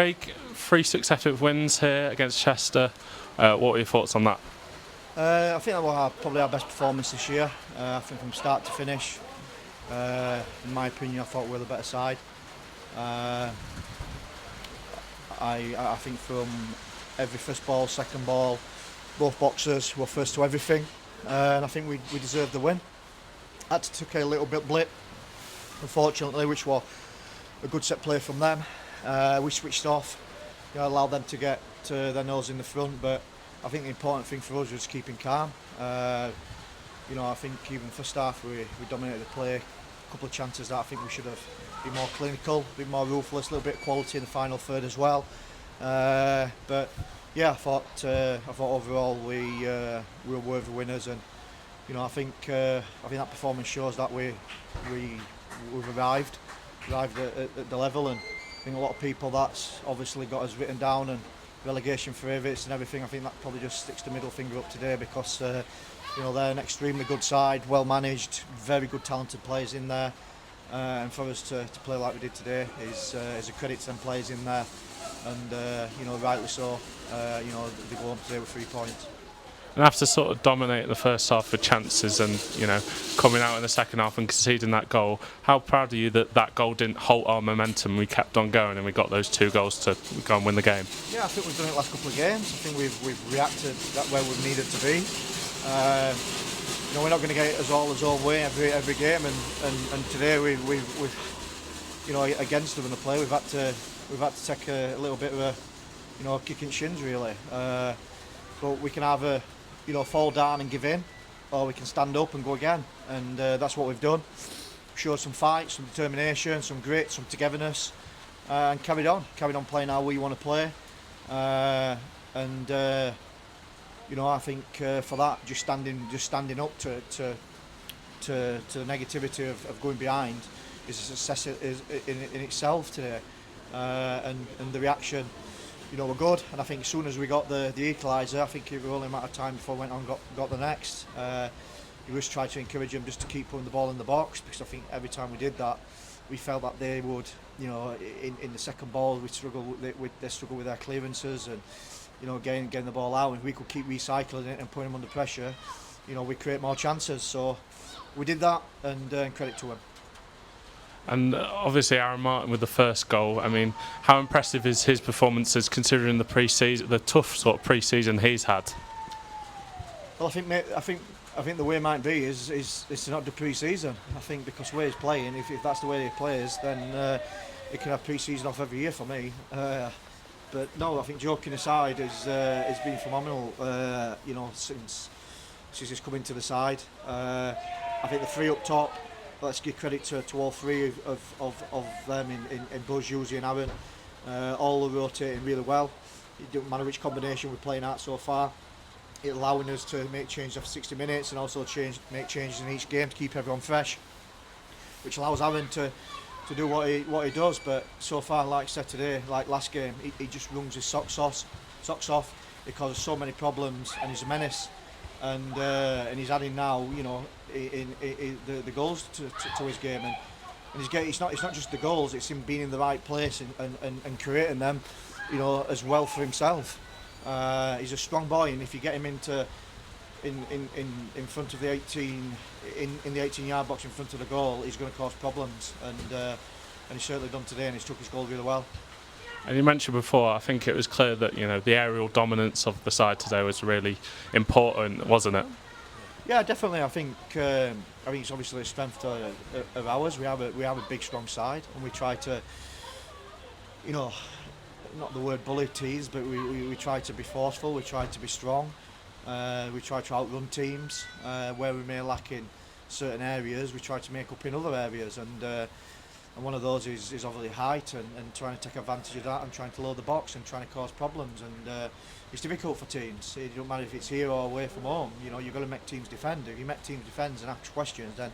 Craig, 3 successive wins here against Chester. What were your thoughts on that? I think that was probably our best performance this year. I think from start to finish, in my opinion, I thought we were the better side. I think from every first ball, second ball, both boxers were first to everything, and I think we deserved the win. Had to take a little bit blip, unfortunately, which was a good set play from them. We switched off, allowed them to get their nose in the front, but I think the important thing for us was keeping calm. I think even first half we dominated the play. A couple of chances that I think we should have been more clinical, a bit more ruthless, a little bit of quality in the final third as well. But yeah, I thought overall we were worthy winners, and I think that performance shows that we've arrived at the level, and I think a lot of people that's obviously got us written down and relegation favourites and everything. I think that probably just sticks the middle finger up today because they're an extremely good side, well managed, very good talented players in there, and for us to play like we did today is a credit to them players in there, and rightly so. They go on today with 3 points. And after sort of dominating the first half with chances and coming out in the second half and conceding that goal, how proud are you that goal didn't halt our momentum? We kept on going and we got those 2 goals to go and win the game. Yeah, I think we've done it the last couple of games. I think we've reacted that where we've needed to be. We're not going to get it all our own way every game, and today we've against them in the play we've had to take a little bit of a kick in shins really. But we can either fall down and give in, or we can stand up and go again, and that's what we've done. Showed some fight, some determination, some grit, some togetherness, and carried on playing how we want to play. I think for that, just standing up to the negativity of going behind is a success in itself today, and the reaction. We're good, and I think as soon as we got the equaliser, I think it was only a matter of time before we went on and got the next. We just tried to encourage them just to keep putting the ball in the box, because I think every time we did that, we felt that they would, in the second ball, they struggle with their clearances and, getting the ball out. And if we could keep recycling it and putting them under pressure, we create more chances. So we did that, and credit to them. And obviously Aaron Martin with the first goal. I mean, how impressive is his performances considering the tough sort of pre-season he's had? Well, I think the way it might be is to not do pre-season. I think because the way he's playing, if that's the way he plays, then he can have pre-season off every year for me. But no, I think joking aside, has been phenomenal. Since he's come into the side. I think the 3 up top. Let's give credit to all 3 of them in Buzz, Yuzi and Aaron. All are rotating really well. It doesn't matter which combination we're playing at so far. It's allowing us to make changes after 60 minutes and also make changes in each game to keep everyone fresh, which allows Aaron to do what he does. But so far, like I said today, like last game, he just wrungs his socks off. He causes so many problems, and he's a menace. And he's adding now, in the goals to his game, and it's not just the goals; it's him being in the right place and creating them, as well for himself. He's a strong boy, and if you get him in front of the 18 in the 18-yard box in front of the goal, he's going to cause problems, and he's certainly done today, and he's took his goal really well. And you mentioned before, I think it was clear that the aerial dominance of the side today was really important, wasn't it? Yeah, definitely. I think it's obviously a strength of ours. We have a big, strong side, and we try to, not the word bully tease, but we try to be forceful. We try to be strong. We try to outrun teams where we may lack in certain areas. We try to make up in other areas, and one of those is obviously height and trying to take advantage of that and trying to load the box and trying to cause problems, and it's difficult for teams. It doesn't matter if it's here or away from home. You've got to make teams defend. If you make teams defend and ask questions, then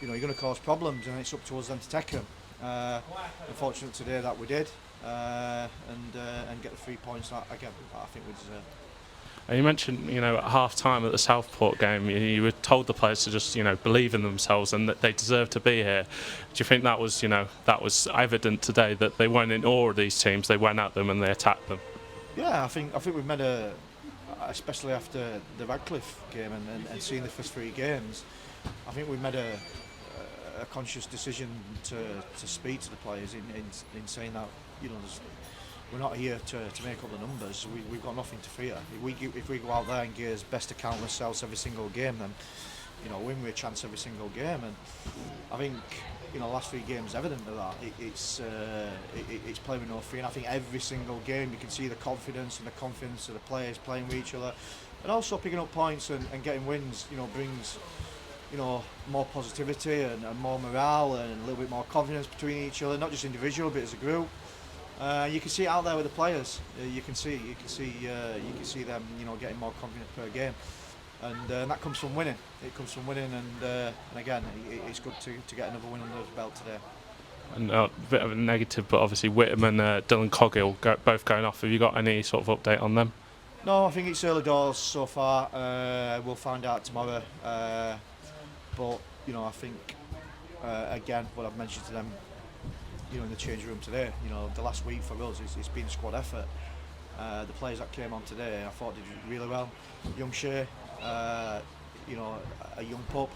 you're going to cause problems, and it's up to us then to take them. Unfortunate today that we did, and get the 3 points that again I think we deserve. And you mentioned, at half time at the Southport game, you were told the players to just, believe in themselves and that they deserve to be here. Do you think that was evident today, that they weren't in awe of these teams, they went at them and they attacked them? Yeah, I think we've made especially after the Radcliffe game and seeing the first 3 games, I think we've made a conscious decision to speak to the players in saying that, we're not here to make up the numbers. We've got nothing to fear. If we go out there and give best account of ourselves every single game, then win with a chance every single game. And I think the last 3 games evident of that. It's playing with no fear. And I think every single game you can see the confidence and the confidence of the players playing with each other, and also picking up points and getting wins. Brings more positivity and more morale and a little bit more confidence between each other, not just individual but as a group. You can see it out there with the players. You can see them, getting more confident per game, and that comes from winning. It comes from winning, and again, it's good to get another win under the belt today. And a bit of a negative, but obviously Whittam and Dylan Coggill both going off. Have you got any sort of update on them? No, I think it's early doors so far. We'll find out tomorrow. But I think again, what I've mentioned to them, in the change room today, the last week for us it's been squad effort. The players that came on today, I thought did really well. Young Shea, a young pup,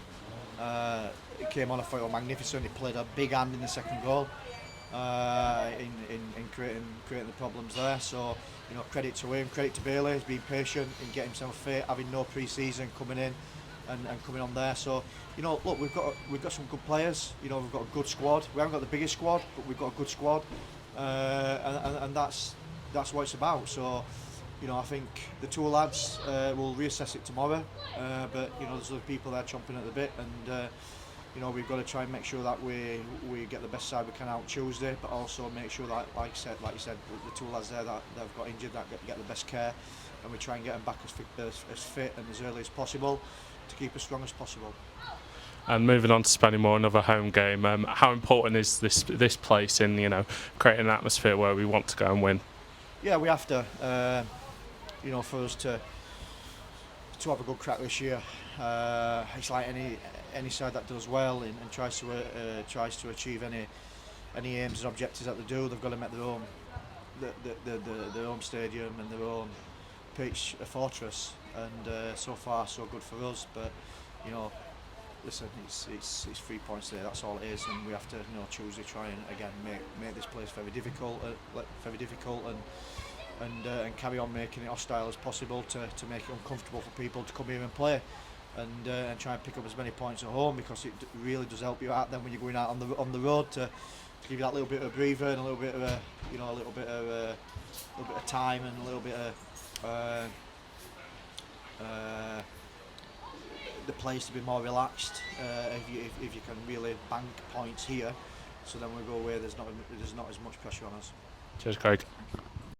he came on. I thought he was magnificent. He played a big hand in the second goal, in creating the problems there. So credit to him, credit to Bailey. He's been patient in getting himself fit, having no pre-season, coming in and coming on there. So look, we've got some good players. We've got a good squad. We haven't got the biggest squad, but we've got a good squad, and that's what it's about. So I think the 2 lads will reassess it tomorrow, but there's other people there chomping at the bit, and we've got to try and make sure that we get the best side we can out Tuesday, but also make sure that, like you said, the 2 lads there that they've got injured, that get the best care, and we try and get them back as fit and as early as possible to keep as strong as possible. And moving on to Spennymoor, another home game. How important is this place in creating an atmosphere where we want to go and win? Yeah, we have to. For us to have a good crack this year, it's like any side that does well and tries to achieve any aims and objectives that they do. They've got to make their own their home stadium and their own pitch a fortress. And so far so good for us. But listen, it's 3 points there. That's all it is, and we have to Tuesday try and again make this place very difficult, and carry on making it hostile as possible to make it uncomfortable for people to come here and play, and try and pick up as many points at home, because it really does help you out then when you're going out on the road to give you that little bit of breather and a little bit of a little bit of time and a little bit of the place to be more relaxed, if you can really bank points here, so then we go away there's not as much pressure on us. Cheers, Craig.